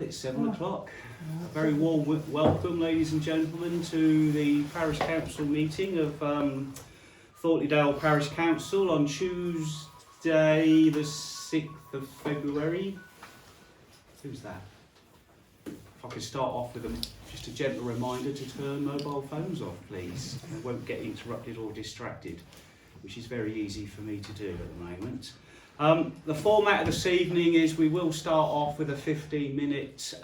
it's 7 o'clock. A very warm welcome, ladies and gentlemen, to the Parish Council meeting of Thornton Parish Council on Tuesday the 6th of February. Who's that? If I could start off with just a gentle reminder to turn mobile phones off, please. They won't get interrupted or distracted, which is very easy for me to do at the moment. The format of this evening is we will start off with a 15-minute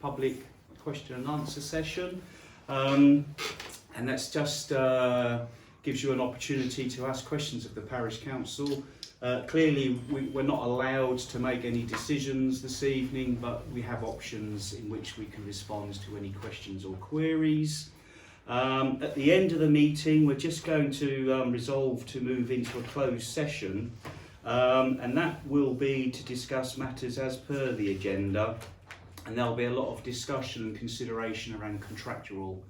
public question and answer session, and that's just gives you an opportunity to ask questions of the Parish Council. Clearly we're not allowed to make any decisions this evening, but we have options in which we can respond to any questions or queries. At the end of the meeting, we're just going to resolve to move into a closed session, and that will be to discuss matters as per the agenda, and there'll be a lot of discussion and consideration around contractual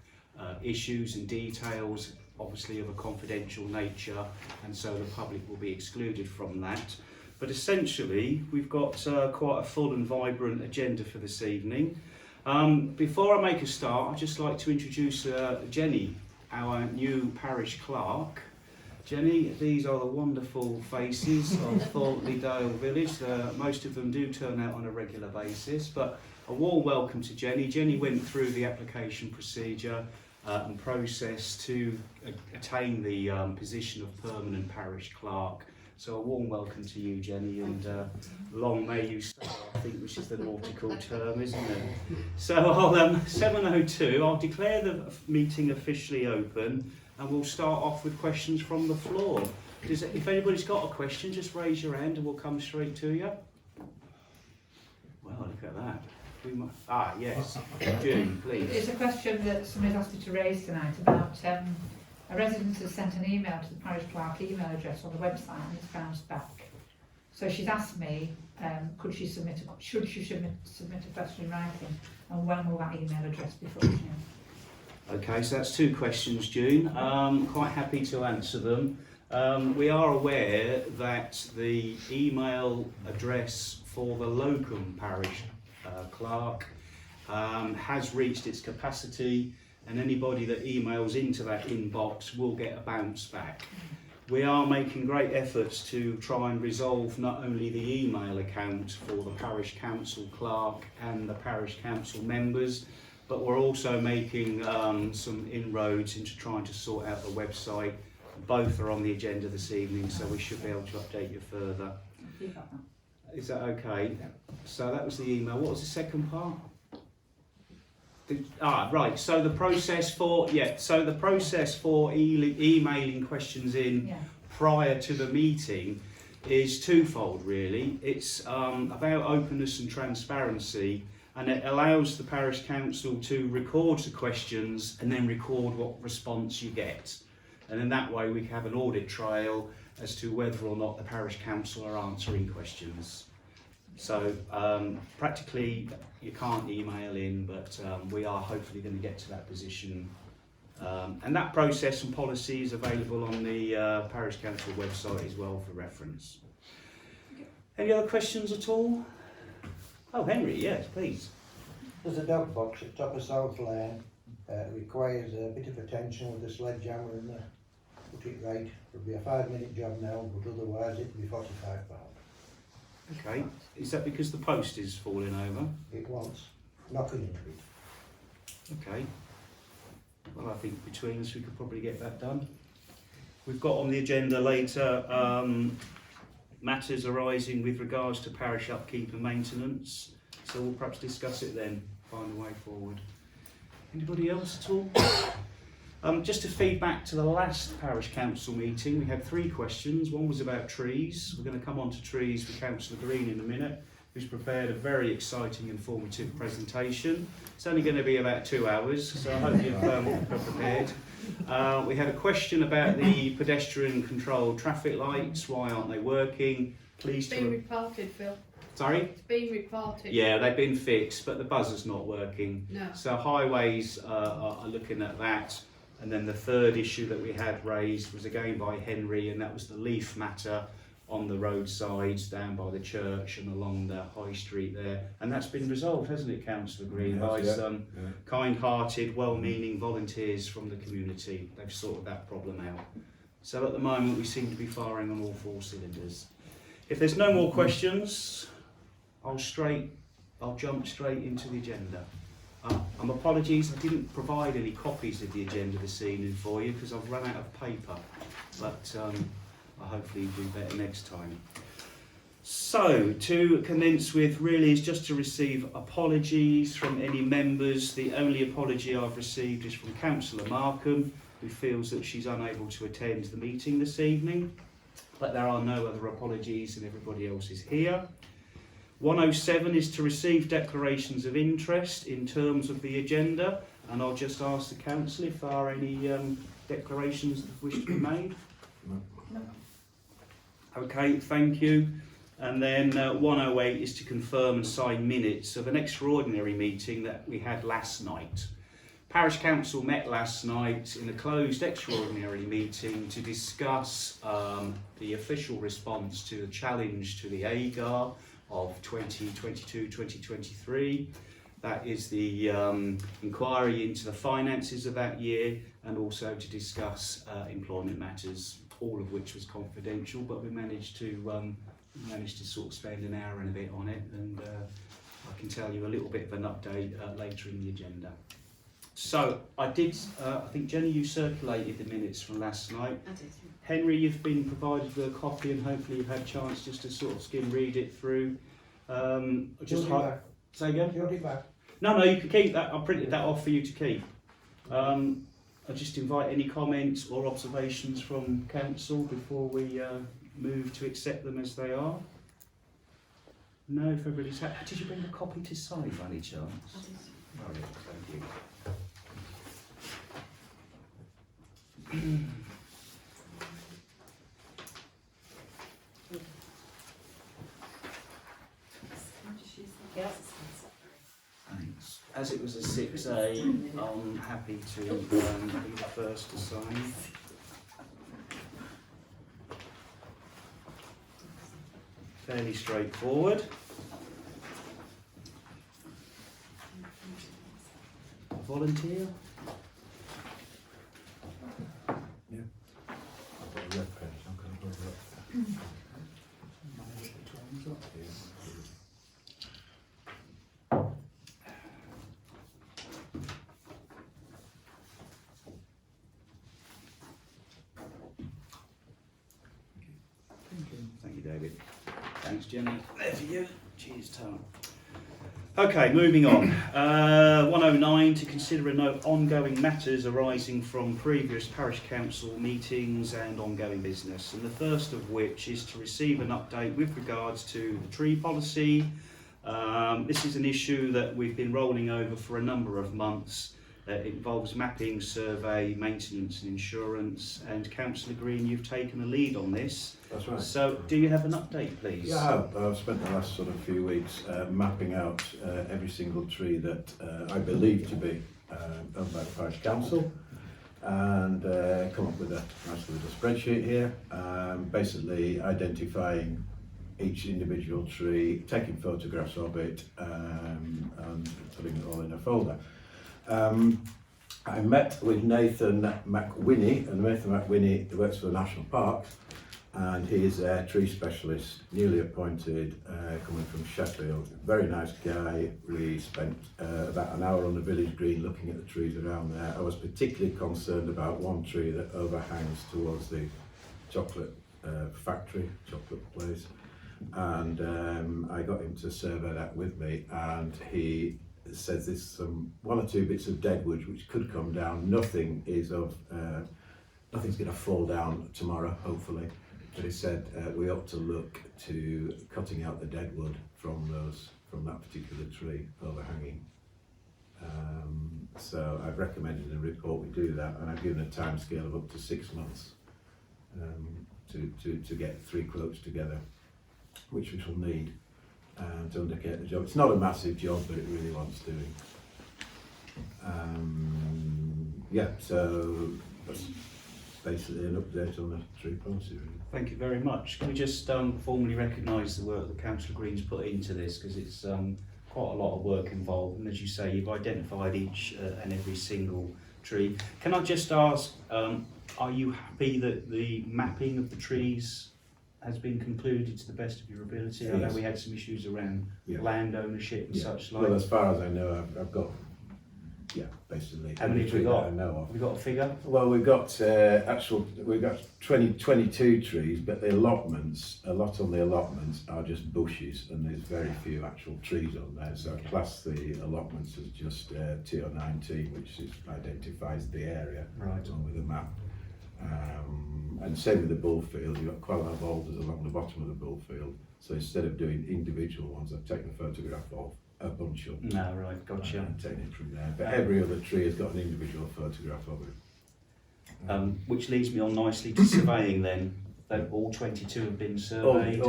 issues and details, obviously of a confidential nature, and so the public will be excluded from that. But essentially, we've got quite a full and vibrant agenda for this evening. Before I make a start, I'd just like to introduce Jenny, our new parish clerk. Jenny, these are the wonderful faces of Thornton Village. Most of them do turn out on a regular basis, but a warm welcome to Jenny. Jenny went through the application procedure and process to attain the position of permanent parish clerk. So a warm welcome to you, Jenny, and long may you stay, I think, which is the nautical term, isn't it? So I'll 7:02, I'll declare the meeting officially open, and we'll start off with questions from the floor. If anybody's got a question, just raise your hand and we'll come straight to you. Well, look at that. Yes, June, please. It's a question that somebody's asked me to raise tonight about a resident has sent an email to the parish clerk email address on the website and it's bounced back. So she's asked me, should she submit a question in writing, and when will that email address be filled in? Okay, so that's two questions, June. Quite happy to answer them. We are aware that the email address for the locum parish clerk has reached its capacity, and anybody that emails into that inbox will get a bounce back. We are making great efforts to try and resolve not only the email account for the parish council clerk and the parish council members, but we're also making some inroads into trying to sort out the website. Both are on the agenda this evening, so we should be able to update you further. Is that okay? Yeah. So that was the email. What was the second part? Right. So the process for emailing questions in prior to the meeting is twofold, really. It's about openness and transparency, and it allows the parish council to record the questions and then record what response you get, and in that way we can have an audit trail as to whether or not the parish council are answering questions. So practically you can't email in, but we are hopefully going to get to that position, and that process and policy is available on the Parish Council website as well for reference. Any other questions at all? Oh, Henry, yes, please. There's a dog box at top of South Lane. Requires a bit of attention with the sledgehammer and put it right. It'll be a 5-minute job now, but otherwise it'll be £45. Okay, is that because the post is falling over? It wants knocking into it. Okay, well, I think between us we could probably get that done. We've got on the agenda later matters arising with regards to parish upkeep and maintenance, so we'll perhaps discuss it then, find a way forward. Anybody else at all? Just to feed back to the last parish council meeting, we had 3 questions. One was about trees. We're going to come on to trees with Councillor Green in a minute, who's prepared a very exciting, informative presentation. It's only going to be about 2 hours, so I hope you've prepared. We had a question about the pedestrian controlled traffic lights. Why aren't they working? It's been reported, Phil. Sorry? It's been reported. Yeah, they've been fixed, but the buzzer's not working. No. So highways are looking at that. And then the third issue that we had raised was again by Henry, and that was the leaf matter on the roadsides down by the church and along the high street there, and that's been resolved, hasn't it, Councillor Green, by some kind-hearted, well-meaning volunteers from the community. They've sorted that problem out. So at the moment we seem to be firing on all 4 cylinders. If there's no more questions, I'll jump straight into the agenda. Apologies, I didn't provide any copies of the agenda this evening for you because I've run out of paper, but I'll hopefully do better next time. So, to commence with really is just to receive apologies from any members. The only apology I've received is from Councillor Markham, who feels that she's unable to attend the meeting this evening, but there are no other apologies and everybody else is here. 107 is to receive declarations of interest in terms of the agenda, and I'll just ask the council if there are any declarations that wish to be made. No. Okay, thank you. And then 108 is to confirm and sign minutes of an extraordinary meeting that we had last night. Parish Council met last night in a closed extraordinary meeting to discuss the official response to the challenge to the AGAR of 2022-2023. That is the inquiry into the finances of that year, and also to discuss employment matters, all of which was confidential, but we managed to sort of spend an hour and a bit on it, and I can tell you a little bit of an update later in the agenda. So I think Jenny, you circulated the minutes from last night. I did. Henry, you've been provided with a copy and hopefully you've had a chance just to sort of skim read it through. Say again? No, you can keep that. I printed that off for you to keep. I just invite any comments or observations from council before we move to accept them as they are. No, if everybody's happy. Did you bring a copy to sign by any chance? I did. Oh, yeah, thank you. Yes. Thanks. As it was a 6A, I'm happy to be the first to sign. Fairly straightforward. Volunteer? Thank you, David. Thanks, Jenny. There for you. Cheers, Tom. Okay, moving on. 109, to consider and note ongoing matters arising from previous parish council meetings and ongoing business. And the first of which is to receive an update with regards to the tree policy. This is an issue that we've been rolling over for a number of months. It involves mapping, survey, maintenance and insurance. And Councillor Green, you've taken a lead on this. That's right. So do you have an update, please? Yeah, I've spent the last sort of few weeks mapping out every single tree that I believe to be owned by the Parish Council, and come up with a nice little spreadsheet here, basically identifying each individual tree, taking photographs of it, and putting it all in a folder. I met with Nathan McWhinney, and Nathan McWhinney works for the National Parks, and he is a tree specialist, newly appointed, coming from Sheffield. Very nice guy. We spent about an hour on the village green looking at the trees around there. I was particularly concerned about one tree that overhangs towards the chocolate factory, chocolate place, and I got him to survey that with me, and he says there's one or two bits of deadwood which could come down. Nothing is nothing's going to fall down tomorrow, hopefully. But he said we ought to look to cutting out the deadwood from that particular tree overhanging. So I've recommended in the report we do that, and I've given a time scale of up to 6 months to get 3 quotes together, which we will need to undertake the job. It's not a massive job, but it really wants doing. Yeah, so that's basically an update on the tree policy, really. Thank you very much. Can we just formally recognise the work that Councillor Green's put into this, because it's quite a lot of work involved, and as you say, you've identified each and every single tree. Can I just ask, are you happy that the mapping of the trees has been concluded to the best of your ability? I know Yes. we had some issues around Yeah. land ownership and Yeah. such like. Well, as far as I know, I've got, basically. How many every have we tree got? that I know of. Have we got a figure? Well, we've got 22 trees, but the allotments, a lot on the allotments are just bushes, and there's very few actual trees on there. So I class the allotments as just TO19, which identifies the area, Right. along with a map. And same with the bull field, you've got quite a lot of boulders along the bottom of the bull field. So instead of doing individual ones, I've taken a photograph of a bunch of them. No, right, gotcha. And taken it from there. But every other tree has got an individual photograph of it. Which leads me on nicely to surveying then. That all 22 have been surveyed.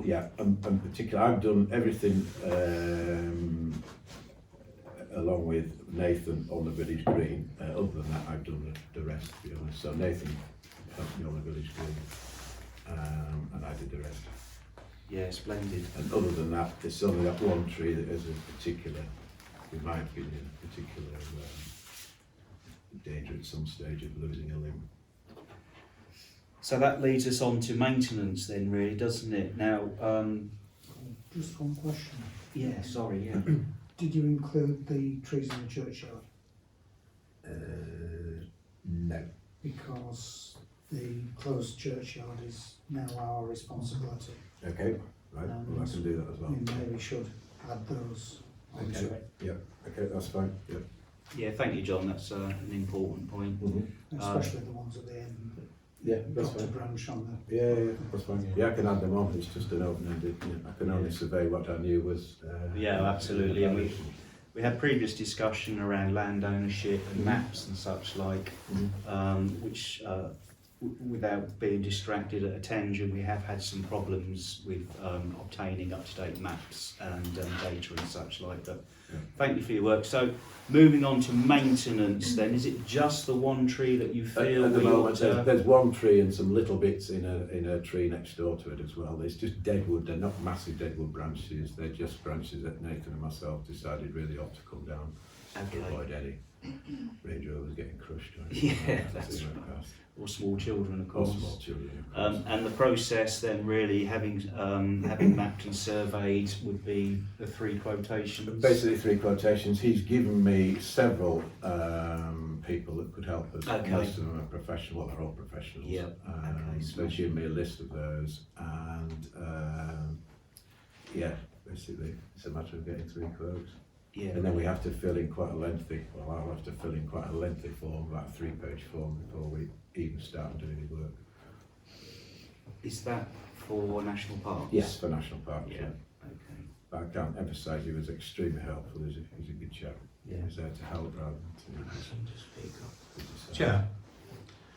Yeah, and particularly I've done everything along with Nathan on the village green. Other than that, I've done the rest, to be honest. So Nathan helped me on the village green, and I did the rest. Yeah, splendid. And other than that, there's only that one tree that is a particular, in my opinion, particular danger at some stage of losing a limb. So that leads us on to maintenance then, really, doesn't it? Now, Just one question. yeah, sorry, yeah. Did you include the trees in the churchyard? No. Because the closed churchyard is now our responsibility. Okay, right, well I can do that as well. We maybe should add those onto Okay. it, Okay, that's fine, yeah. Yeah, thank you, John. That's an important point. especially the ones at the end that Yeah, that's got to fine. branch on the. Yeah, that's fine. Yeah, I can add them on, it's just an open-ended, I can only survey what I knew was... Yeah, absolutely, and we had previous discussion around land ownership and Mhm. maps and such like, which, without being distracted at a tangent, we have had some problems with obtaining up-to-date maps and data and such like. But Yeah. thank you for your work. So, moving on to maintenance, then, is it just the one tree that you feel At the we ought moment, to? there's one tree and some little bits in a tree next door to it as well. It's just deadwood, they're not massive deadwood branches, they're just branches that Nathan and myself decided really ought to come down to Okay. avoid any Range Rovers getting crushed. Or Yeah, anything like that that's as they went right. past. Or small children, of Or course. small children, of course. And the process then really having mapped and surveyed would be the 3 quotations. Basically 3 quotations. He's given me several people that could help us. Okay. Most of them are professional, well, they're all professionals. Yeah. Okay, So he's given me a list of those, and yeah, basically it's a matter of getting 3 quotes. Yeah. And then we have to fill in quite a lengthy, well, I'll have to fill in quite a lengthy form, about a 3-page form, before we even start doing any work. Is that for National Parks? Yes, for National Parks, Yeah. yeah. Okay. But I can't emphasise he was extremely helpful. He's a good chap. Yeah. He's there to help rather than to... Chair,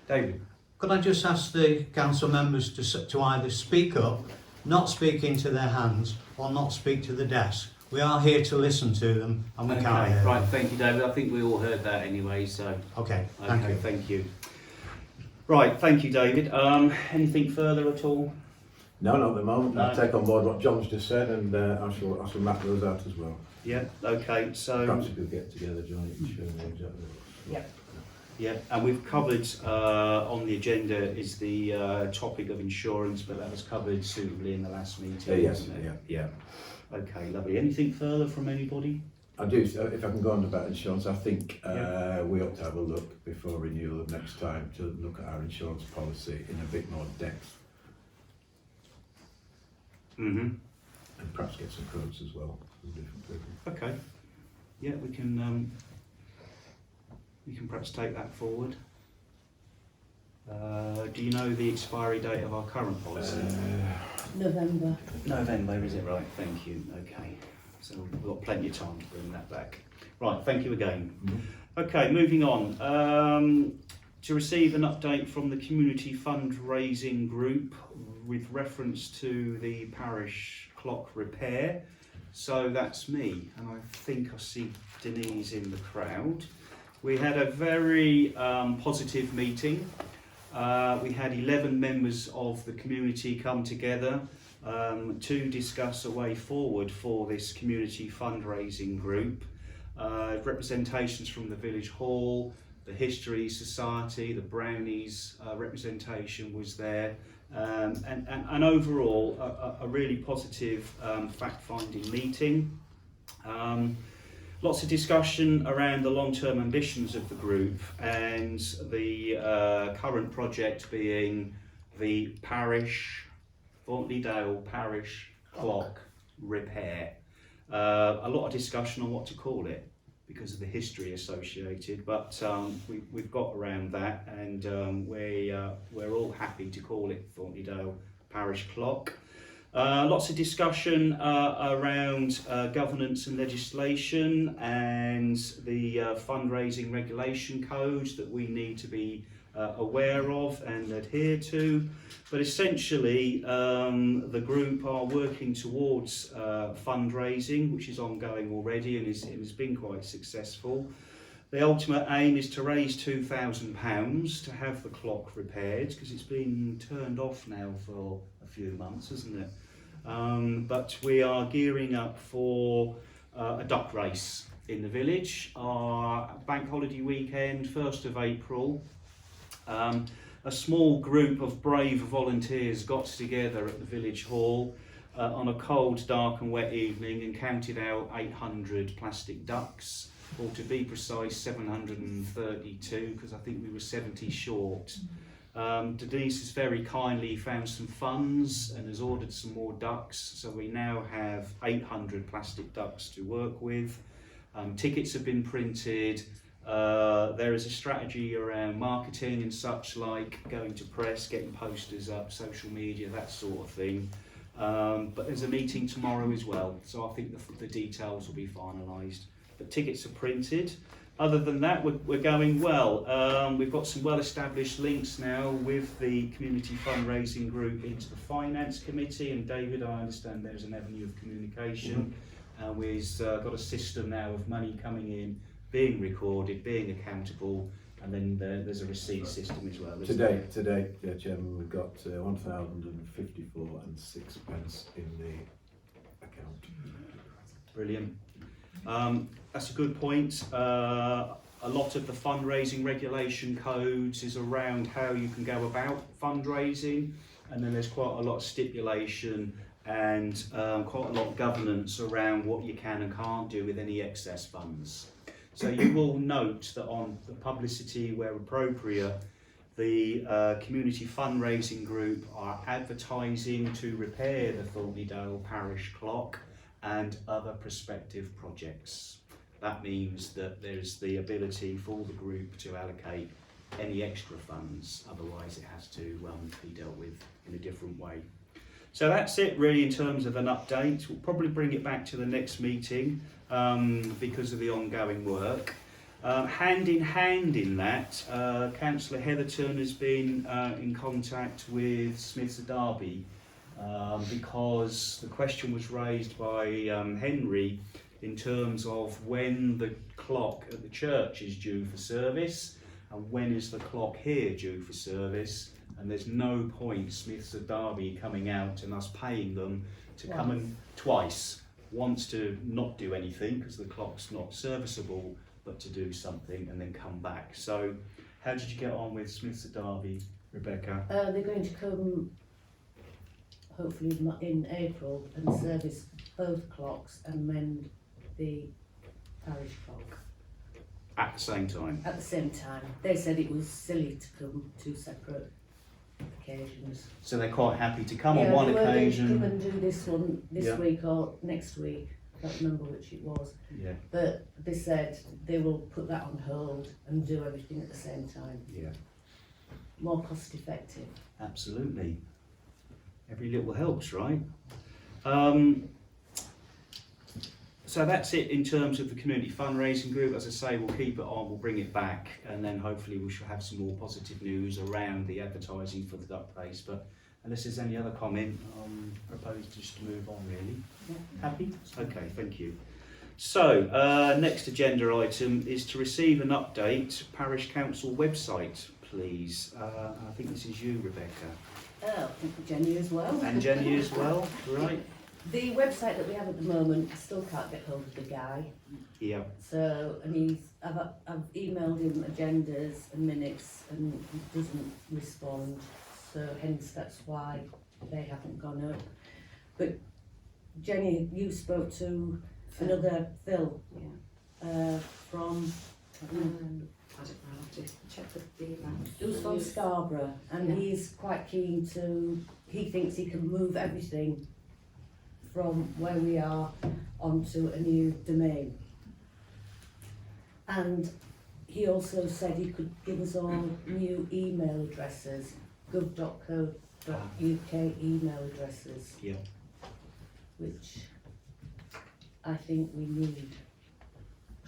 David. could I just ask the council members to either speak up, not speak into their hands, or not speak to the desk? We are here to listen to them, and we can't hear Right, them. thank you, David. I think we all heard that anyway, so. Okay, Okay, thank you. thank you. Right, thank you, David. Anything further at all? No, not at the moment. No. I'll take on board what John's just said, and I shall map those out as well. Yeah, okay, so. Perhaps we could get together, John, you can show me exactly. Yeah, and we've covered on the agenda is the topic of insurance, but that was covered suitably in the last meeting. Yes, wasn't it? yeah. Okay, lovely. Anything further from anybody? I do, so if I can go on about insurance, I think we ought to have a look before renewal of next time to look at our insurance policy in a bit more depth, Mm-hmm. and perhaps get some quotes as well from different people. Okay. Yeah, we can perhaps take that forward. Do you know the expiry date of our current policy? November. November, is it right? Thank you. Okay. So we've got plenty of time to bring that back. Right, thank you again. Okay, moving on. To receive an update from the community fundraising group with reference to the parish clock repair. So that's me, and I think I see Denise in the crowd. We had a very positive meeting. We had 11 members of the community come together to discuss a way forward for this community fundraising group. Representations from the village hall, the History Society, the Brownies representation was there, and overall a really positive fact-finding meeting. Lots of discussion around the long-term ambitions of the group and the current project being the Parish, Thornton Parish clock repair. A lot of discussion on what to call it because of the history associated, but we've got around that, and we're all happy to call it Thornton Parish clock. Lots of discussion around governance and legislation and the fundraising regulation codes that we need to be aware of and adhere to. But essentially, the group are working towards fundraising, which is ongoing already and has been quite successful. The ultimate aim is to raise £2,000 to have the clock repaired, because it's been turned off now for a few months, hasn't it? But we are gearing up for a duck race in the village. Our bank holiday weekend, 1st of April. A small group of brave volunteers got together at the village hall on a cold, dark and wet evening and counted out 800 plastic ducks, or to be precise 732, because I think we were 70 short. Denise has very kindly found some funds and has ordered some more ducks, so we now have 800 plastic ducks to work with. Tickets have been printed. There is a strategy around marketing and such, like going to press, getting posters up, social media, that sort of thing. But there's a meeting tomorrow as well, so I think the details will be finalised. But tickets are printed. Other than that, we're going well. We've got some well-established links now with the community fundraising group into the finance committee, and David, I understand there's an avenue of communication. We've got a system now of money coming in, being recorded, being accountable, and then there's a receipt system as well. Today, Chairman, we've got 1,054 and 6 pence in the account. Brilliant. That's a good point. A lot of the fundraising regulation codes is around how you can go about fundraising, and then there's quite a lot of stipulation and quite a lot of governance around what you can and can't do with any excess funds. So you will note that on the publicity where appropriate, the community fundraising group are advertising to repair the Thornton Parish clock and other prospective projects. That means that there's the ability for the group to allocate any extra funds, otherwise it has to be dealt with in a different way. So that's it really in terms of an update. We'll probably bring it back to the next meeting because of the ongoing work. Hand in hand in that, Councillor Heatherton has been in contact with Smiths of Derby because the question was raised by Henry in terms of when the clock at the church is due for service and when is the clock here due for service, and there's no point Smiths of Derby coming out and us paying them to come in twice, once to not do anything because the clock's not serviceable, but to do something and then come back. So how did you get on with Smiths of Derby, Rebecca? They're going to come hopefully in April and service both clocks and mend the parish clock At the same time? at the same time. They said it was silly to come two separate occasions. So they're quite happy to come on one they were going to occasion? come and do this one this Yeah. week or next week. I don't remember which it was. Yeah, But they said they will put that on hold and do everything at the same time. yeah, More cost effective. absolutely. Every little helps, right? So that's it in terms of the community fundraising group. As I say, we'll keep it on, we'll bring it back, and then hopefully we shall have some more positive news around the advertising for the duck race. But unless there's any other comment, I propose just to move on really. Yeah. Happy? Okay, thank you. So, next agenda item is to receive an update, Parish Council website, please. I think this is you, Rebecca. I think Jenny as well. And Jenny as well, right? The website that we have at the moment, I still can't get hold of the guy. Yeah. So, and I've emailed him agendas and minutes and he doesn't respond. So hence that's why they haven't gone up. But Jenny, you spoke to another Phil from, I don't know, I'll have to check the email. it was from Scarborough, and Yeah. he's quite keen to, he thinks he can move everything from where we are onto a new domain. And he also said he could give us all new email addresses, gov.co.uk email addresses. Yeah. Which I think we need.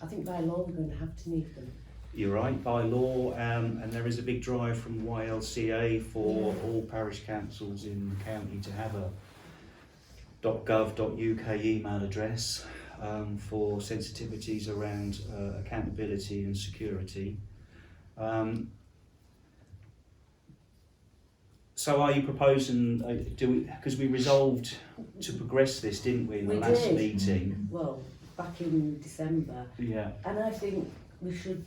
I think by law we're going to have to need them. You're right, by law, and there is a big drive from YLCA for all parish councils in the county to have a .gov.uk email address for sensitivities around accountability and security. So are you proposing, because we resolved to progress this, didn't we, in the We last did. meeting? Well, back in December, Yeah, and I think we should.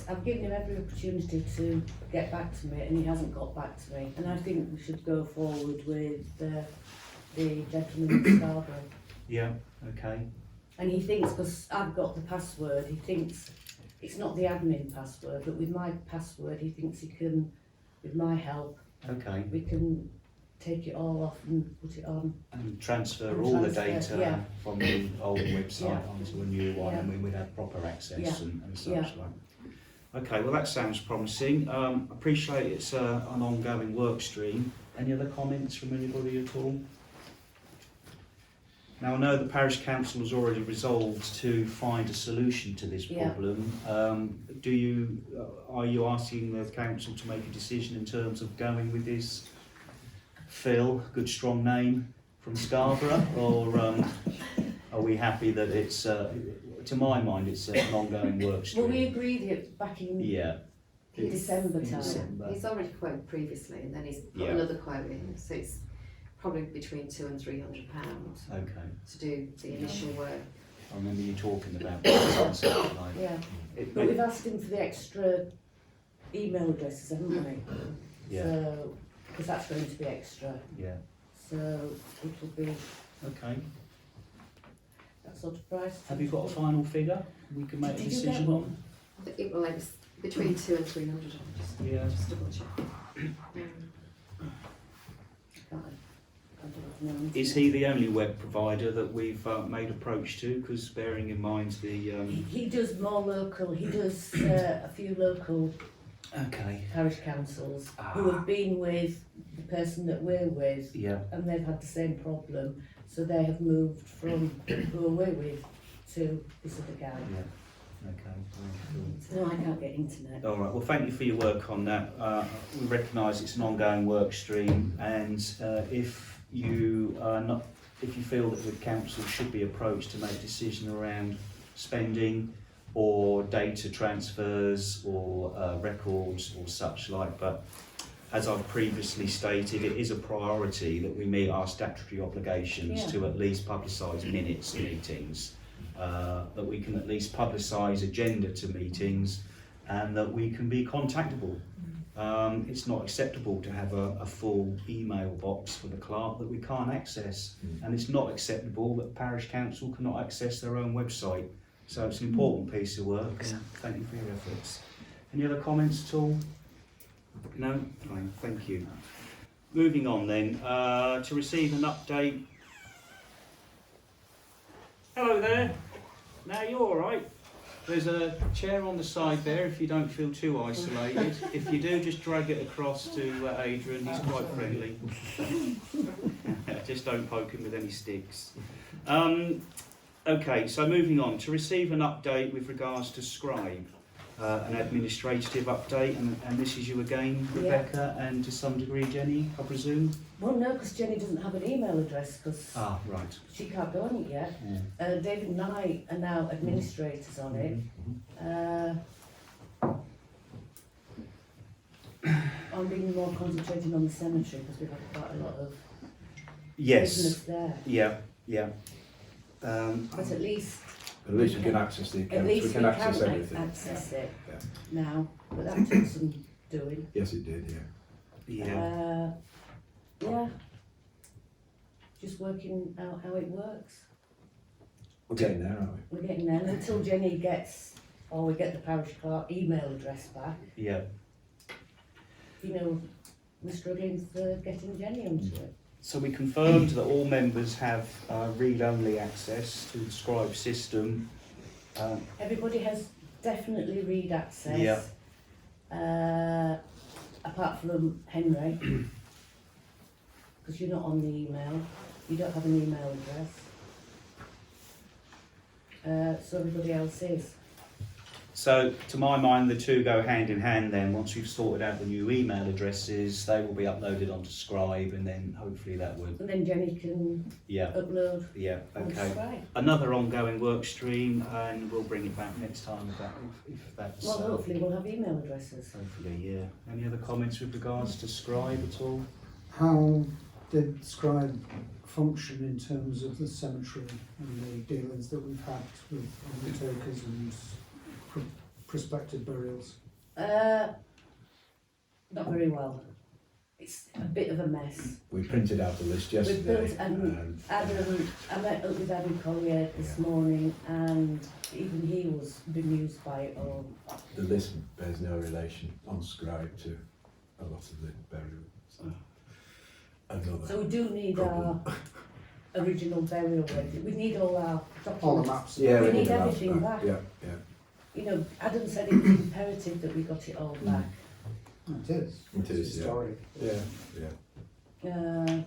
I've given him every opportunity to get back to me, and he hasn't got back to me. And I think we should go forward with the gentleman in Scarborough. yeah, okay, And he thinks, because I've got the password, he thinks it's not the admin password, but with my password, he thinks he can, with my help, okay. we can take it all off and put it on. And transfer And all the transfer, data yeah. from the old website Yeah. onto a new one, Yeah. and we would have proper access Yeah. and such Yeah. like. Okay, well that sounds promising. Appreciate it's an ongoing work stream. Any other comments from anybody at all? Now I know the parish council has already resolved to find a solution to this Yeah. problem. Are you asking the council to make a decision in terms of going with this Phil, good strong name from Scarborough, or are we happy that it's, to my mind, it's an ongoing work stream? Well, we agreed it back in Yeah, December in time. December. He's already quoted previously, and then he's put Yeah. another quote in, so it's probably between £200 and £300 okay. to do the initial work. I remember you talking about that. Something like Yeah, it. but we've asked him for the extra email addresses, haven't we? Yeah, So, because that's going to be extra, yeah, so it'll be okay. that sort of price. Have you got a final figure we can make a Did you get decision one? on? Well, it's between £200 and £300. Yeah. Just double check. Is he the only web provider that we've made approach to? Because bearing in mind the... He does more local, he does a few local Okay, parish councils who have been with the person that we're with, yeah, and they've had the same problem, so they have moved from who we're with to this other guy. yeah, okay. No, I can't get internet. All right, well thank you for your work on that. We recognise it's an ongoing work stream, and if you feel that the council should be approached to make a decision around spending or data transfers or records or such like, but as I've previously stated, it is a priority that we meet our statutory obligations Yeah. to at least publicise minutes of meetings, that we can at least publicise agenda to meetings, and that we can be contactable. It's not acceptable to have a full email box for the clerk that we can't access, and it's not acceptable that parish council cannot access their own website. So it's an important piece of work, and thank you for your efforts. Any other comments at all? No? Fine, thank you. Moving on then, to receive an update. Hello there. Now you're all right. There's a chair on the side there if you don't feel too isolated. If you do, just drag it across to Adrian, he's quite friendly. Just don't poke him with any sticks. Okay, so moving on, to receive an update with regards to Scribe, an administrative update, and this is you again, Rebecca, and to some degree Jenny, I presume? Well, no, because Jenny doesn't have an email address because Ah, right. she can't go on it yet. Yeah. David and I are now administrators on it. I'm being more concentrating on the cemetery because we've had quite a lot of Yes. business there. Yeah. But at least we can access the At accounts, least we can access everything. access it Yeah. now, but that took some doing. Yes, it did, yeah. Yeah. Yeah. Just working out how it works. We're getting there, aren't we? We're getting there until Jenny gets, or we get the parish clerk email address back. Yeah. You know, we're struggling for getting Jenny onto it. So we confirmed that all members have read-only access to the Scribe system. Everybody has definitely read access. Yeah. Apart from Henry, because you're not on the email. You don't have an email address. So everybody else is. So to my mind, the two go hand in hand then. Once we've sorted out the new email addresses, they will be uploaded onto Scribe, and then hopefully that would, And then Jenny can yeah, upload yeah, on okay. Scribe. Another ongoing work stream, and we'll bring it back next time if that's... Well, hopefully we'll have email addresses. Hopefully, yeah. Any other comments with regards to Scribe at all? How did Scribe function in terms of the cemetery and the dealings that we've had with undertakers and prospective burials? Not very well. It's a bit of a mess. We printed out a list We've yesterday. built Adam, I met up with Adam Collier this morning, and even he was bemused by it all. The list bears no relation on Scribe to a lot of the burials. So, another So we do need problem. our original burial record. We need all our documents. All the maps? Yeah, we we need need the maps everything back. Yeah, yeah. You know, Adam said it was imperative that we got it all back. It is. It is, It's historic. Yeah, yeah.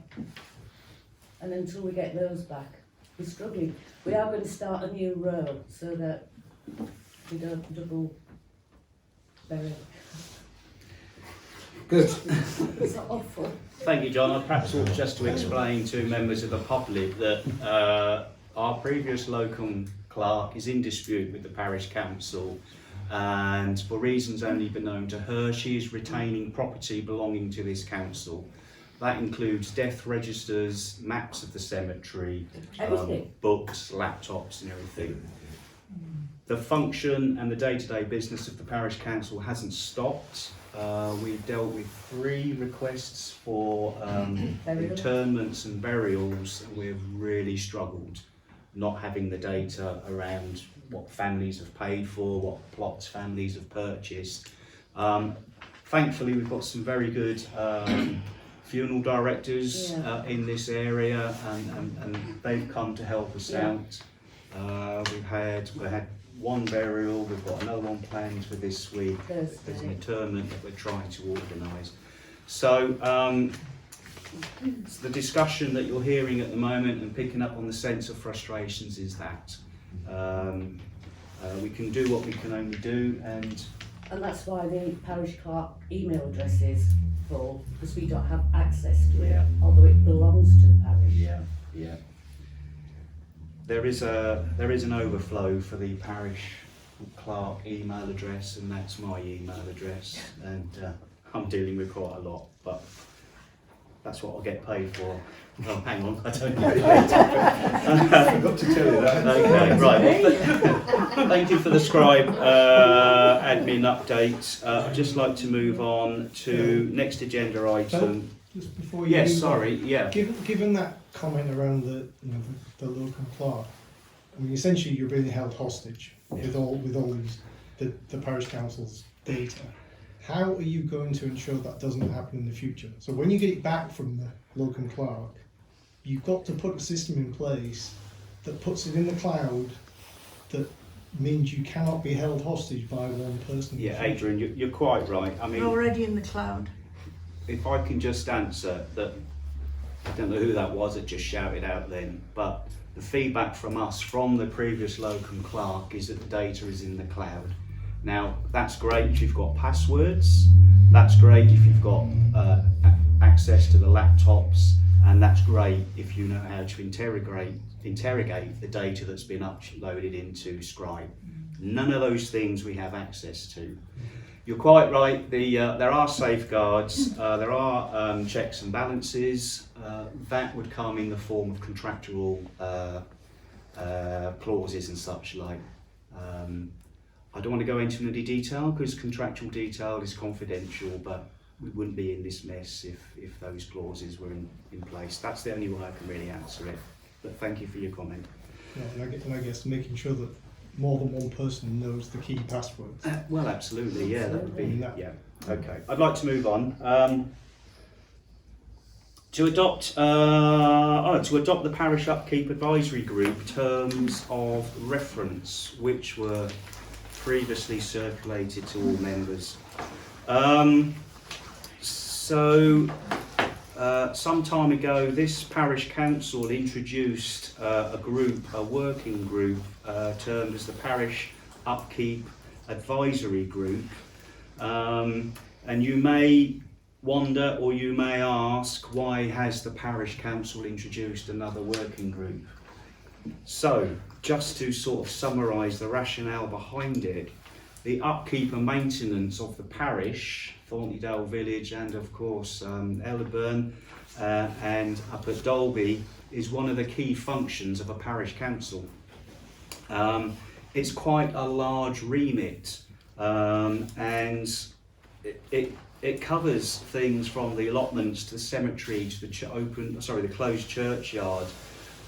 And until we get those back, we're struggling. We are going to start a new row so that we don't double bury. Good. It's not awful. Thank you, John. I perhaps ought just to explain to members of the public that our previous locum clerk is in dispute with the parish council, and for reasons only been known to her, she is retaining property belonging to this council. That includes death registers, maps of the cemetery, Everything. books, laptops and everything. The function and the day-to-day business of the parish council hasn't stopped. We've dealt with 3 requests for interments and burials, and we've really struggled not having the data around what families have paid for, what plots families have purchased. Thankfully, we've got some very good funeral directors in this area, and they've come to help us out. We had 1 burial, we've got another one planned for this week. There's an interment that we're trying to organise. So the discussion that you're hearing at the moment and picking up on the sense of frustrations is that we can do what we can only do, and that's why the parish clerk email address is full, because we don't have access to it, although it belongs to the parish. yeah. There is an overflow for the parish clerk email address, and that's my email address, and I'm dealing with quite a lot, but that's what I'll get paid for. Oh, hang on, I don't know. I forgot to tell you that. Okay, right. Well, thank you for the Scribe admin update. I'd just like to move on to next agenda item. Just before you Yes, move on, sorry, yeah. Given that comment around the local clerk, I mean, essentially you're being held hostage with all these the parish council's data. How are you going to ensure that doesn't happen in the future? So when you get it back from the local clerk, you've got to put a system in place that puts it in the cloud, that means you cannot be held hostage by one person. Yeah, Adrian, you're quite right. I mean, Already in the cloud. if I can just answer that, I don't know who that was that just shouted out then, but the feedback from us, from the previous locum clerk, is that the data is in the cloud. Now, that's great if you've got passwords, that's great if you've got access to the laptops, and that's great if you know how to interrogate the data that's been uploaded into Scribe. None of those things we have access to. you're quite right. There are safeguards, there are checks and balances. That would come in the form of contractual clauses and such like. I don't want to go into any detail because contractual detail is confidential, but we wouldn't be in this mess if those clauses were in place. That's the only way I can really answer it. But thank you for your comment. Yeah, and I guess making sure that more than one person knows the key passwords. Well, absolutely, yeah, that would be, No. yeah. Okay, I'd like to move on. To adopt the Parish Upkeep Advisory Group terms of reference, which were previously circulated to all members. Some time ago, this parish council introduced a working group termed as the Parish Upkeep Advisory Group. And you may wonder, or you may ask, why has the parish council introduced another working group? So, just to sort of summarise the rationale behind it, the upkeep and maintenance of the parish, Thornton Village and of course Elderburn and up at Dalby, is one of the key functions of a parish council. It's quite a large remit, and it covers things from the allotments to the cemetery to the closed churchyard,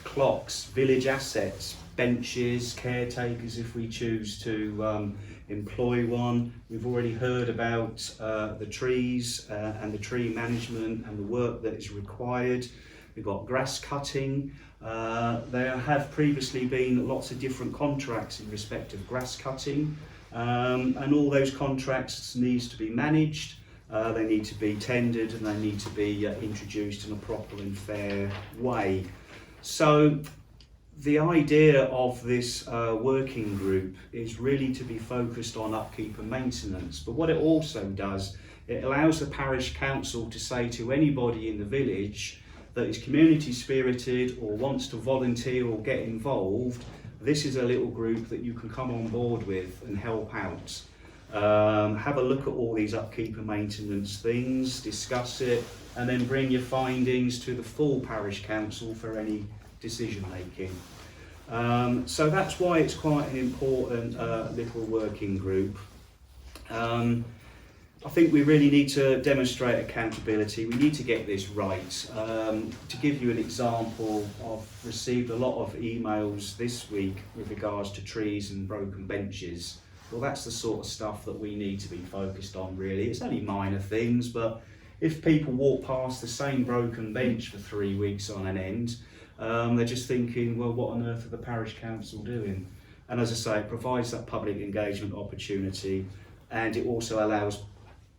clocks, village assets, benches, caretakers if we choose to employ one. We've already heard about the trees and the tree management and the work that is required. We've got grass cutting. There have previously been lots of different contracts in respect of grass cutting, and all those contracts needs to be managed. They need to be tendered and they need to be introduced in a proper and fair way. So the idea of this working group is really to be focused on upkeep and maintenance, but what it also does, it allows the parish council to say to anybody in the village that is community spirited or wants to volunteer or get involved, this is a little group that you can come on board with and help out. Have a look at all these upkeep and maintenance things, discuss it, and then bring your findings to the full parish council for any decision making. So that's why it's quite an important little working group. I think we really need to demonstrate accountability. We need to get this right. To give you an example, I've received a lot of emails this week with regards to trees and broken benches. Well, that's the sort of stuff that we need to be focused on, really. It's only minor things, but if people walk past the same broken bench for 3 weeks on an end, they're just thinking, well, what on earth are the parish council doing? And as I say, it provides that public engagement opportunity, and it also allows,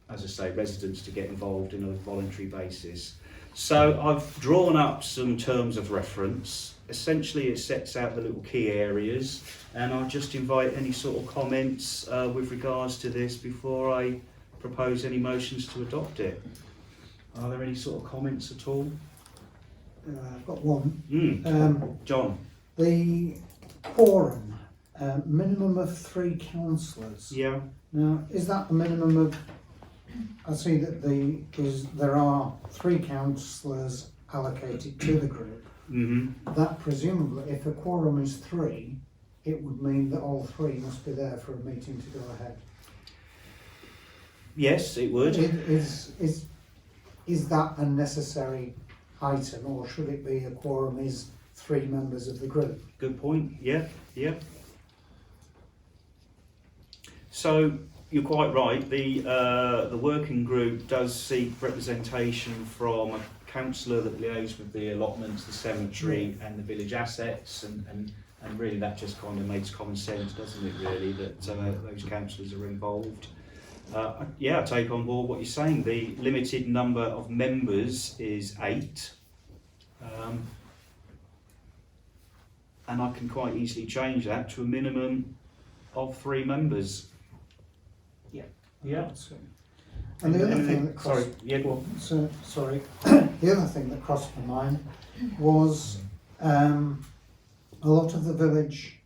as I say, residents to get involved in a voluntary basis. So I've drawn up some terms of reference. Essentially, it sets out the little key areas, and I'll just invite any sort of comments with regards to this before I propose any motions to adopt it. Are there any sort of comments at all? I've got one. John? The quorum, minimum of 3 councillors. Yeah. Now, is that a minimum of? I see that there are 3 councillors allocated to the group. Mm-hmm. That presumably, if a quorum is 3, it would mean that all 3 must be there for a meeting to go ahead. Yes, it would. Is that a necessary item, or should it be a quorum is 3 members of the group? Good point. Yeah, yeah. So you're quite right. The working group does seek representation from a councillor that liaises with the allotments, the cemetery, and the village assets, and really that just kind of makes common sense, doesn't it? Really, that those councillors are involved. Yeah, I take on board what you're saying. The limited number of members is 8. And I can quite easily change that to a minimum of 3 members. Yeah. And the other thing that crossed, go on. the other thing that crossed my mind was a lot of the village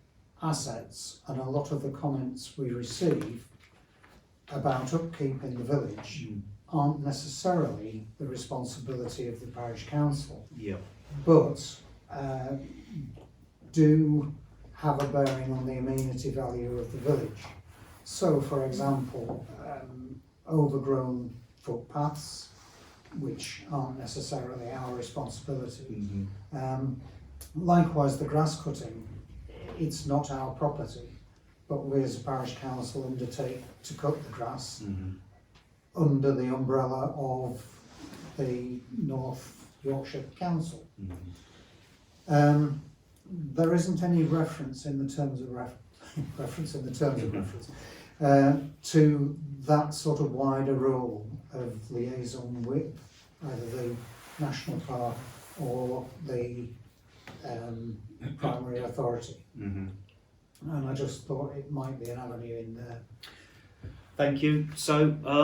assets and a lot of the comments we receive about upkeep in the village aren't necessarily the responsibility of the parish council, Yeah. but do have a bearing on the amenity value of the village. So, for example, overgrown footpaths, which aren't necessarily our responsibility. Likewise, the grass cutting, it's not our property, but we as a parish council undertake to cut the grass under the umbrella of the North Yorkshire Council. There isn't any reference in the terms of reference to that sort of wider role of liaison with either the National Park or the primary authority. And I just thought it might be an avenue in there. Thank you. So, I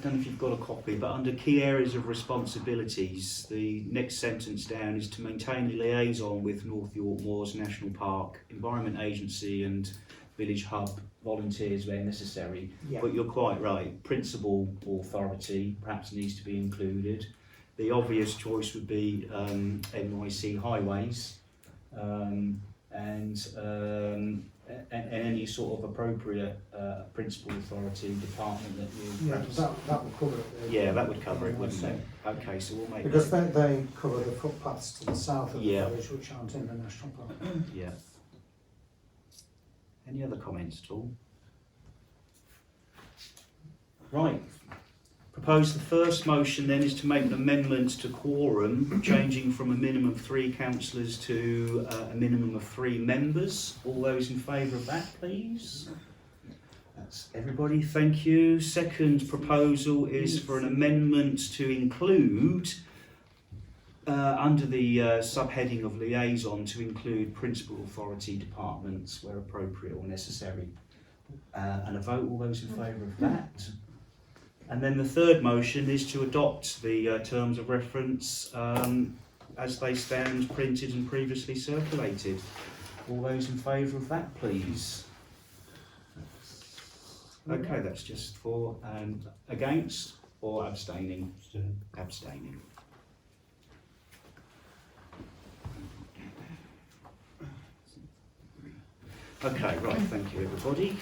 don't know if you've got a copy, but under key areas of responsibilities, the next sentence down is to maintain a liaison with North York Moors National Park, Environment Agency and Village Hub volunteers where necessary. Yeah. But you're quite right, principal authority perhaps needs to be included. The obvious choice would be NYC Highways and any sort of appropriate principal authority department that you Yeah, perhaps... that would cover it. Yeah, that would cover it, wouldn't it? Okay, so we'll make Because that. they cover the footpaths to the south of Yeah. the village, which aren't in the national park. Yeah. Any other comments at all? Right. Propose the first motion then is to make an amendment to quorum, changing from a minimum of 3 councillors to a minimum of 3 members. All those in favour of that, please? That's everybody, thank you. Second proposal is for an amendment to include, under the subheading of liaison, to include principal authority departments where appropriate or necessary. And a vote, all those in favour of that? And then the third motion is to adopt the terms of reference as they stand printed and previously circulated. All those in favour of that, please? Okay, that's just for against or abstaining? Abstaining. Okay, right, thank you everybody.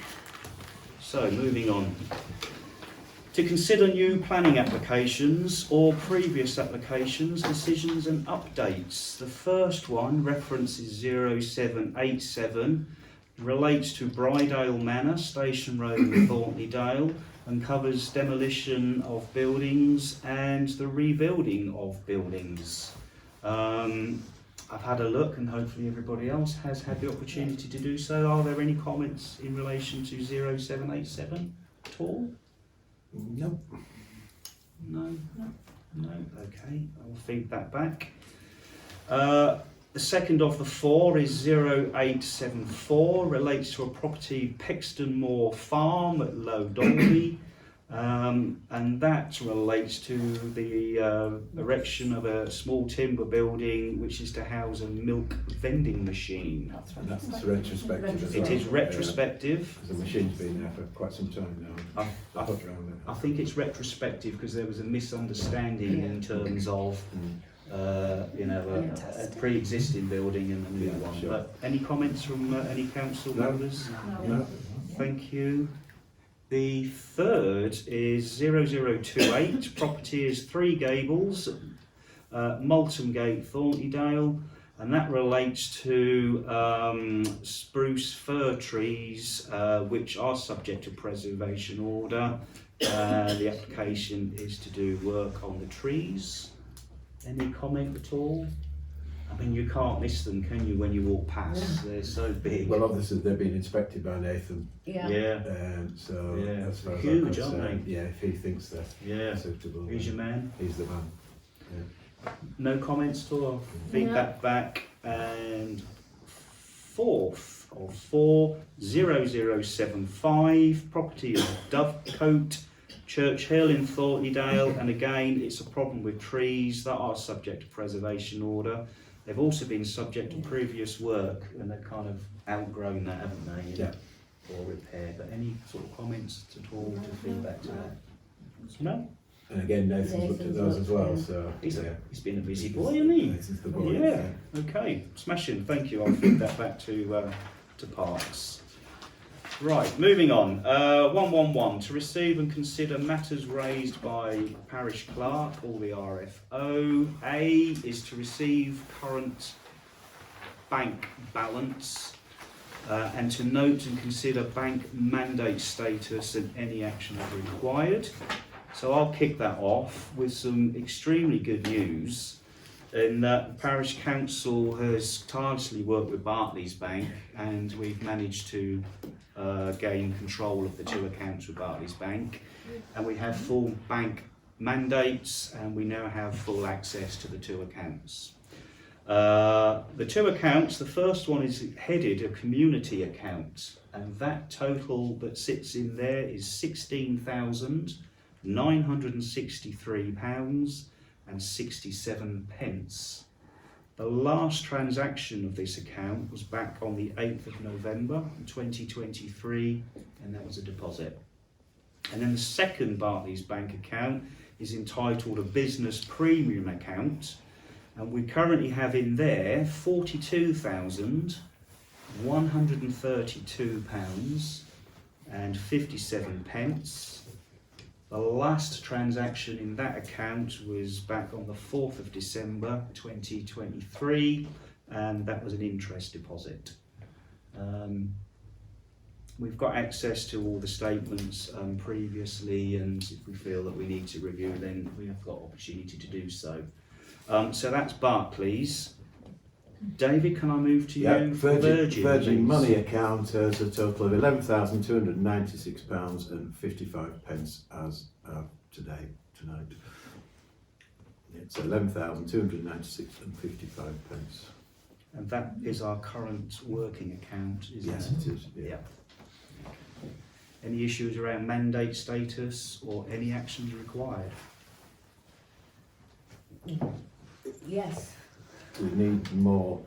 So, moving on. To consider new planning applications or previous applications, decisions and updates. The first one, references 0787, relates to Brydale Manor, Station Road, Thornton, and covers demolition of buildings and the rebuilding of buildings. I've had a look and hopefully everybody else has had the opportunity to do so. Are there any comments in relation to 0787 at all? No. No. Okay, I'll feed that back. The second of the 4 is 0874, relates to a property, Pexton Moor Farm at Low Dolby, and that relates to the erection of a small timber building which is to house a milk vending machine. That's retrospective as well. It is retrospective. The machine's been there for quite some time now. I think it's retrospective because there was a misunderstanding in terms of a pre-existing building and a new one. Sure. But any comments from any council members? No. Thank you. The third is 0028. Property is 3 Gables, Malton Gate, Thornton, and that relates to spruce fir trees which are subject to preservation order. The application is to do work on the trees. Any comment at all? I mean, you can't miss them, can you, when you walk past? They're so big. Well, obviously they've been inspected by Nathan, Yeah. Yeah, so Yeah, as far as huge, I'm aren't concerned, they? yeah, if he thinks they're yeah. suitable, He's your man. he's the man. No comments at all? I'll feed No. that back. And fourth of 4, 0075, property is Dovecote, Church Hill in Thornton, and again it's a problem with trees that are subject to preservation order. They've also been subject to previous work and they've kind of outgrown that, haven't they? Yeah. or repair. But any sort of comments at all to feedback to that? No? And again, Nathan's looked at those as well, so. He's yeah. been a busy boy, hasn't he? Nathan's the boy. Yeah. Okay, smashing. Thank you. I'll feed that back to Parks. Right, moving on. 111, to receive and consider matters raised by Parish Clerk or the RFO. A is to receive current bank balance and to note and consider bank mandate status and any action required. So I'll kick that off with some extremely good news in that the Parish Council has tirelessly worked with Barclays Bank, and we've managed to gain control of the two accounts with Barclays Bank, and we have full bank mandates, and we now have full access to the two accounts. The two accounts, the first one is headed a community account, and that total that sits in there is £16,963.67. The last transaction of this account was back on the 8th of November 2023, and that was a deposit. And then the second Barclays Bank account is entitled a business premium account, and we currently have in there £42,132.57. The last transaction in that account was back on the 4th of December 2023, and that was an interest deposit. We've got access to all the statements previously, and if we feel that we need to review, then we have got opportunity to do so. So that's Barclays. David, can I move to you? Virgin please? Money account has a total of £11,296.55 as of tonight. It's £11,296.55. And that is our current working account, isn't Yes, it? it is. Yeah. Any issues around mandate status or any actions required? Yes. We need more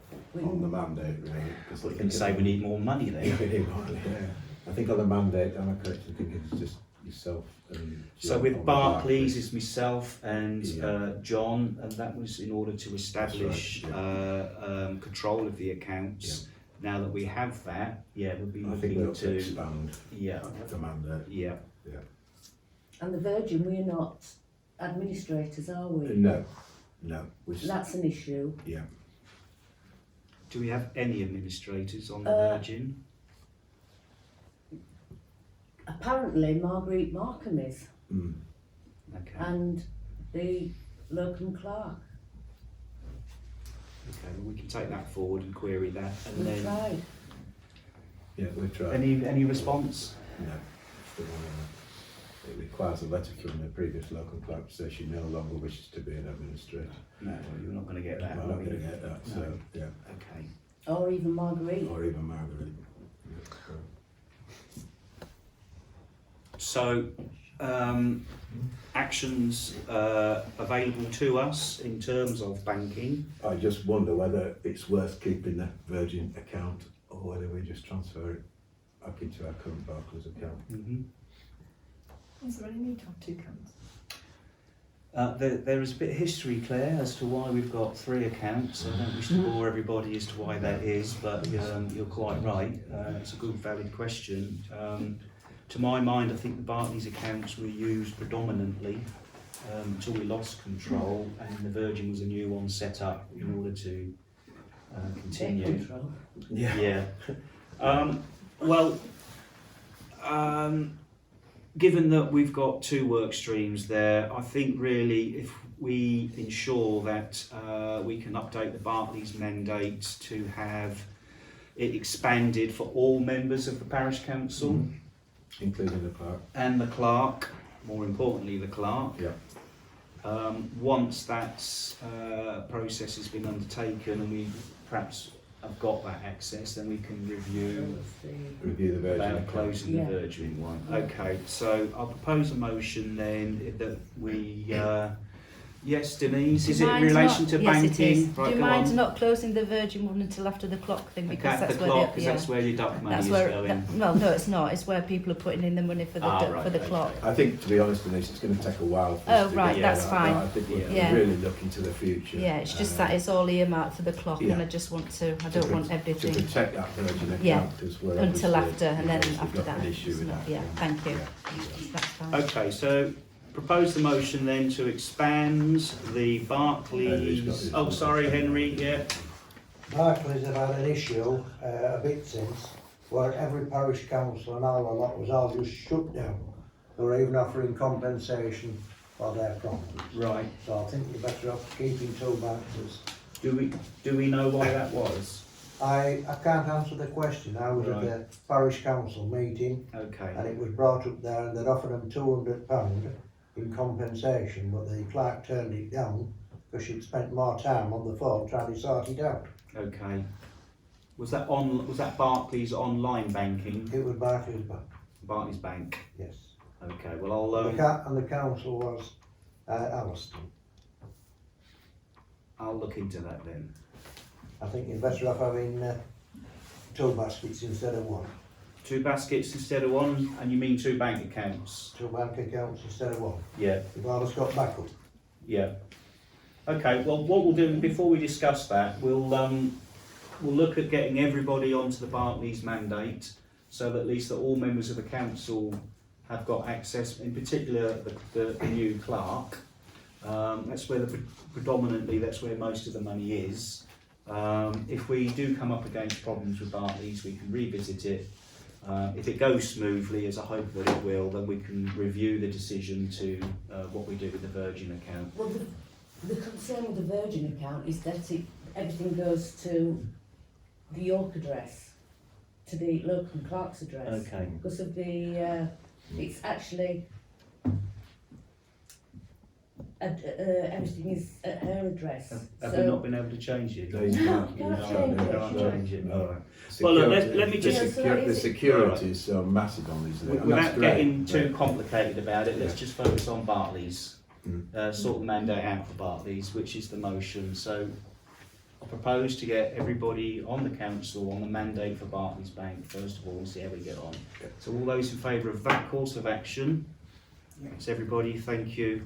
on the mandate, really. Because We can say we need more money then. we need more. Yeah. I think on the mandate, am I correct in thinking it's just yourself and So John with on the Barclays, it's myself and Yeah. John, and that was in order to establish That's control of the accounts. Now that we have that, we'll be I think looking we'll to expand yeah, the mandate. yeah. And the Virgin, we're not administrators, are we? No. We That's an issue. yeah. Do we have any administrators on the Virgin? Apparently, Marguerite Markham is, Mm. Okay. and the locum clerk. Okay, well, we can take that forward and query that, and We then tried. Yeah, we've tried. any response? No. Still, it requires a letter from the previous local clerk to say she no longer wishes to be an administrator. No, you're not going to get that. We're are not you? going to get that, so No. yeah. Okay. Or even Marguerite. Or even Margaret. So, actions available to us in terms of banking. I just wonder whether it's worth keeping the Virgin account or whether we just transfer it back into our current Barclays account. Is there any need to have two accounts? There is a bit of history, Claire, as to why we've got three accounts. I don't wish to bore everybody as to why that is, but you're quite right. It's a good, valid question. To my mind, I think the Barclays accounts were used predominantly until we lost control, and the Virgin was a new one set up in order to continue. Control. Yeah. Given that we've got two work streams there, I think really if we ensure that we can update the Barclays mandate to have it expanded for all members of the Parish Council, Including the clerk. and the clerk, more importantly the clerk. Yeah. Once that process has been undertaken and we perhaps have got that access, then we can review Review the Virgin about account. closing Yeah. the Virgin one. Okay, so I'll propose a motion then that we Yes, Denise, is Do it you in mind relation not- to yes, banking? it is. Right, Do you go mind on. not closing the Virgin one until after the clock thing, because Okay, that's the where clock, the, because that's where the duck money that's is where going. well, no, it's not. It's where people are putting in the money for the Right, for the okay. clock. I think, to be honest, Denise, it's going to take a while for us Oh, to right, get that's that, fine. but I think we're Yeah. really looking to the future. Yeah, it's just Uh, that it's all earmarked for the clock, and yeah. I just want to. I don't want To everything protect that Virgin account, Yeah, because we're until obviously- after, and then we've after got that. an issue it's with not- that. Yeah, thank you. Yeah. That's fine. Okay, so propose the motion then to expand the Barclays. Henry's got Oh, his- sorry, Henry. Yeah. Barclays have had an issue a bit since, where every parish council and all a lot was all just shut down. They were even offering compensation for their problems. Right. So I think you're better off keeping two branches. Do we know why that was? I can't answer the question. I was Right. at the parish council meeting Okay. and it was brought up there and they'd offered them £200 in compensation, but the clerk turned it down because she'd spent more time on the phone trying to sort it out. Okay. Was that Barclays online banking? It was Barclays Bank, Barclays Bank. yes. Okay. Well, I'll And the council was Alliston. I'll look into that then. I think you're better off having two baskets instead of one. 2 baskets instead of 1, and you mean 2 bank accounts? Two bank accounts instead of one. Yeah. You've always got backup. Yeah. Okay. Well, what we'll do before we discuss that, we'll look at getting everybody onto the Barclays mandate, so that at least that all members of the council have got access. In particular, the new clerk. That's where predominantly that's where most of the money is. If we do come up against problems with Barclays, we can revisit it. If it goes smoothly, as I hope that it will, then we can review the decision to what we do with the Virgin account. Well, the concern with the Virgin account is that everything goes to the York address, to the local clerk's address. Okay. Because of the, it's actually, everything is at her address. Have we not been able to change it? No, you can't. You can't No, change no, it. no, Can't no. change it. No. All right. Well, look, Security- let me just- the security is so massive on these. and Without that's great, getting too but- complicated about it, let's Yeah. just focus on Barclays. Mm. Sort the mandate out for Barclays, which is the motion. So I propose to get everybody on the council on the mandate for Barclays Bank first of all and see how we get on. Okay. So all those in favour of that course of action? Yes, everybody, thank you.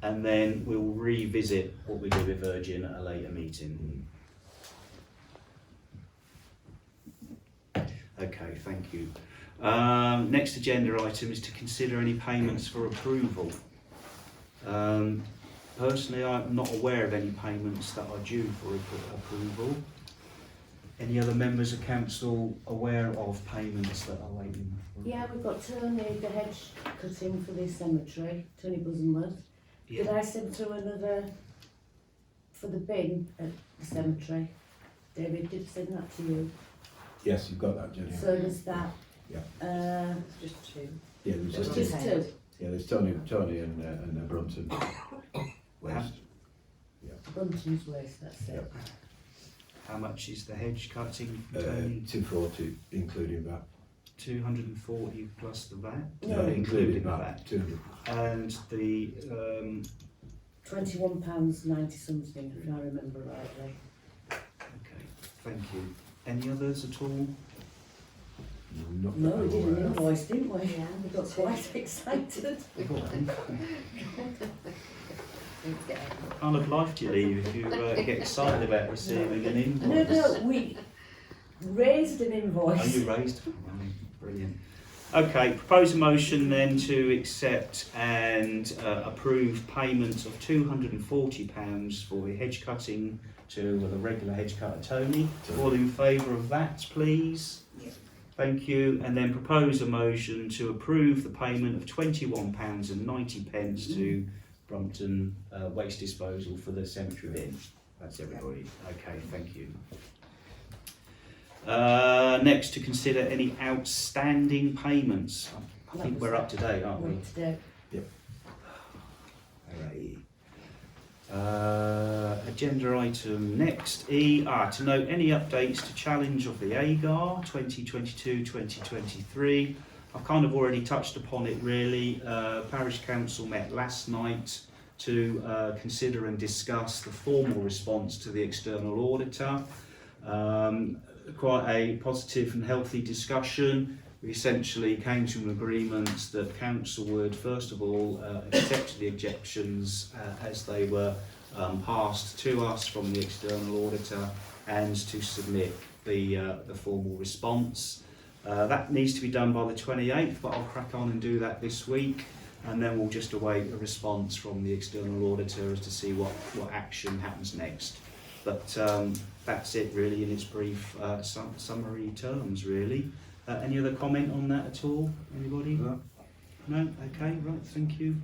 And then we'll revisit what we do with Virgin at a later meeting. Okay, thank you. Next agenda item is to consider any payments for approval. Personally, I'm not aware of any payments that are due for approval. Any other members of council aware of payments that are waiting? Yeah, we've got Tony, the hedge cutting for the cemetery, Tony Bosamworth. Did I send through another for the bin at the cemetery? David did send that to you. Yes, you've got that, Jenny. So there's that. Yeah. Just 2. Yeah, there's Just just, two. yeah, there's Tony and Brunton West. Brunton's waste, that's it. Yep. How much is the hedge cutting, Tony? 240, including that. 240 plus the VAT? No, including that. 200. And the £21.90 something, if I remember rightly. okay, thank you. Any others at all? Not No, that we I'm did an aware of. invoice, didn't we? Yeah. We got quite excited. What kind of life do you lead if you get excited about receiving an No, invoice? no, we raised an Oh, invoice. you raised? Brilliant. Okay, propose a motion then to accept and approve payment of £240 for the hedge cutting to the regular hedge cutter Tony. All in favour of that, please? Yep. Thank you. And then propose a motion to approve the payment of £21.90 to Brompton Waste Disposal for the cemetery bin. That's everybody. Okay, thank you. Next, to consider any outstanding payments. I think we're up to date, aren't we? Today. Hooray. Agenda item next, E, to note any updates to challenge of the AGAR 2022-2023. I've kind of already touched upon it really. Parish Council met last night to consider and discuss the formal response to the external auditor. Quite a positive and healthy discussion. We essentially came to an agreement that council would first of all accept the objections as they were passed to us from the external auditor, and to submit the formal response. That needs to be done by the 28th, but I'll crack on and do that this week, and then we'll just await a response from the external auditor as to see what action happens next. But that's it really in its brief summary terms really. Any other comment on that at all? Anybody? No? Okay, right, thank you.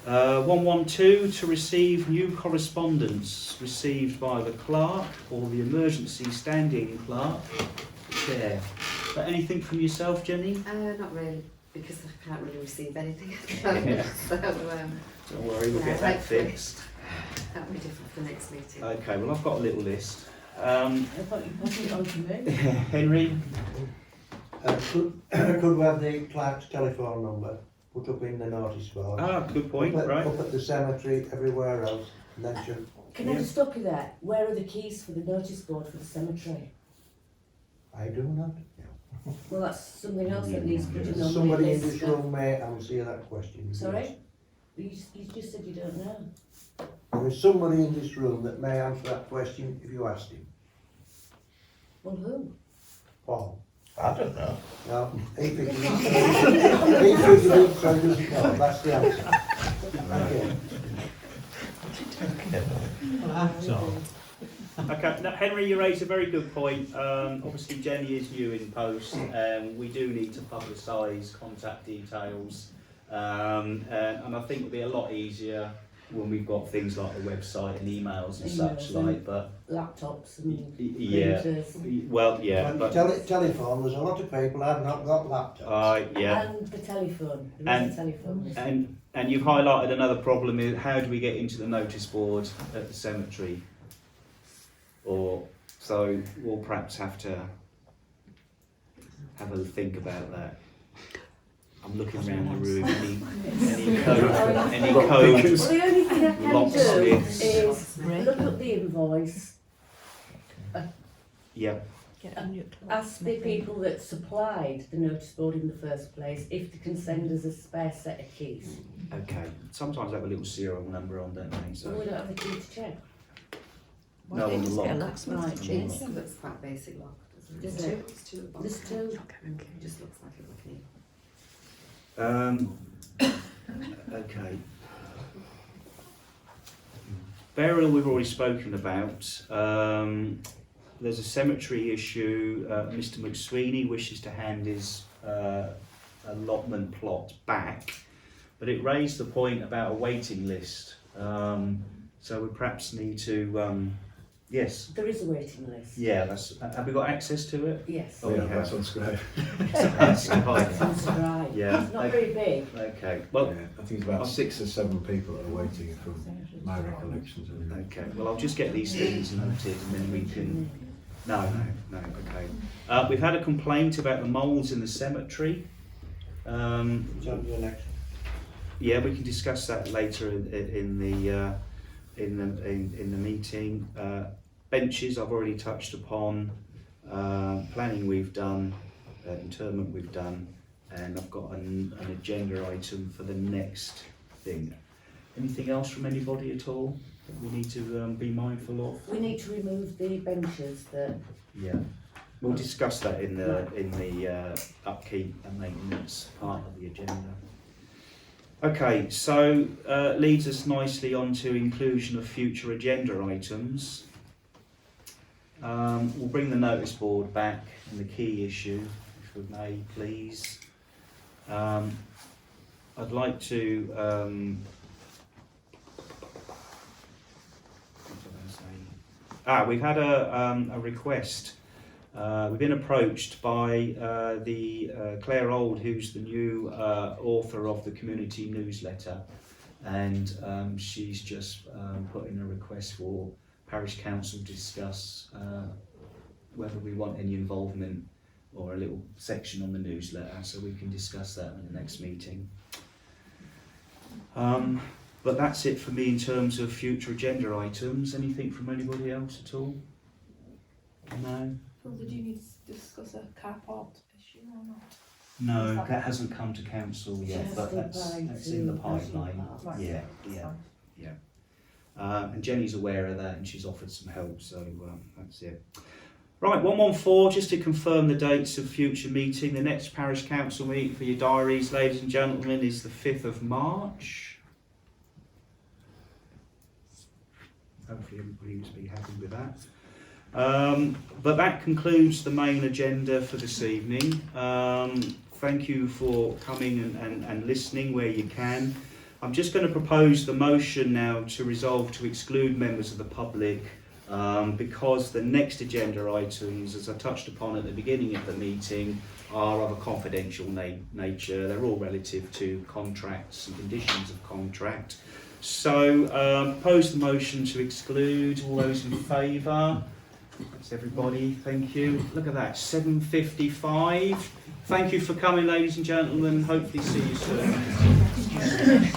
112, to receive new correspondence received by the clerk or the emergency standing clerk, chair. But anything from yourself, Jenny? Not really, because I can't really receive anything at the moment. Yeah. So, Don't worry, we'll get that fixed. that'll be different for the next meeting. Okay, well I've got a little list. I thought you passed it on to me. Henry? Could we have the clerk's telephone number put up in the notice board? Good point, Up right. at the cemetery, everywhere else, mention. Can I just stop you there? Where are the keys for the notice board for the cemetery? I do not. Well, that's something else that needs putting on Somebody the in list. this room may answer that question. Sorry? You just said you don't know. There is somebody in this room that may answer that question if you asked him. Well, who? Paul. I don't know. No, he figured it, so he doesn't know. That's the answer. Okay. That's all. Okay, now, Henry, you raised a very good point. Obviously, Jenny is new in post, and we do need to publicise contact details. And I think it'll be a lot easier when we've got things like a website and emails and such Emails and like. But laptops and yeah, printers. well, yeah, But but telephone, there's a lot of people that have not got laptops. yeah. And the telephone. There is a telephone. And you've highlighted another problem is how do we get into the notice board at the cemetery? Or so we'll perhaps have to have a think about that. I'm looking around the room. Any code? Any code? Well, the only thing I can do Locksmiths. is look up the invoice, Yeah. Get a new ask the people that supplied the notice board in the first place if they can send us a spare set of keys. Okay. Sometimes they have a little serial number on, don't they? Well, So we don't have a key to check. Why No, don't on you the just get a lock. locksmith Right, to change It them? looks quite basic lock, doesn't it? Is There's it? two, there's two at the bottom. There's two. It just looks like it looking in. okay. Burial we've already spoken about. There's a cemetery issue. Mr. McSweeney wishes to hand his allotment plot back, but it raised the point about a waiting list. So we perhaps need to. Yes. There is a waiting list. Yeah. That's. Have we got access to it? Yes. Oh, yeah, we that's have. on Scribe. That's right. Sounds right. Yeah. It's not very big. Okay. Well. Yeah, I think it's about 6 or 7 people are waiting from my recollections. Anyway. Okay, well I'll just get these things noted and then we can... No, okay. We've had a complaint about the moulds in the cemetery. It's on the next. Yeah, we can discuss that later in the meeting. Benches I've already touched upon. Planning we've done. Interment we've done. And I've got an agenda item for the next thing. Anything else from anybody at all that we need to be mindful of? We need to remove the benches that. Yeah, we'll discuss that in the upkeep and maintenance part of the agenda. Okay, so leads us nicely on to inclusion of future agenda items. We'll bring the notice board back and the key issue, if we may, please. I'd like to. We've had a request. We've been approached by Claire Old, who's the new author of the community newsletter, and she's just put in a request for Parish Council to discuss whether we want any involvement or a little section on the newsletter, so we can discuss that in the next meeting. But that's it for me in terms of future agenda items. Anything from anybody else at all? No? Well, did you need to discuss a carport issue or not? No, that hasn't come to council yet, Just but that's in the pipeline. Right. Yeah, That's yeah. fine. And Jenny's aware of that and she's offered some help, so that's it. Right, 114, just to confirm the dates of future meeting. The next parish council meeting for your diaries, ladies and gentlemen, is the 5th of March. Hopefully everybody will be happy with that. But that concludes the main agenda for this evening. Thank you for coming and listening where you can. I'm just going to propose the motion now to resolve to exclude members of the public because the next agenda items, as I touched upon at the beginning of the meeting, are of a confidential nature. They're all relative to contracts and conditions of contract. So propose the motion to exclude. All those in favour? That's everybody, thank you. Look at that, 7:55. Thank you for coming, ladies and gentlemen. Hopefully see you soon.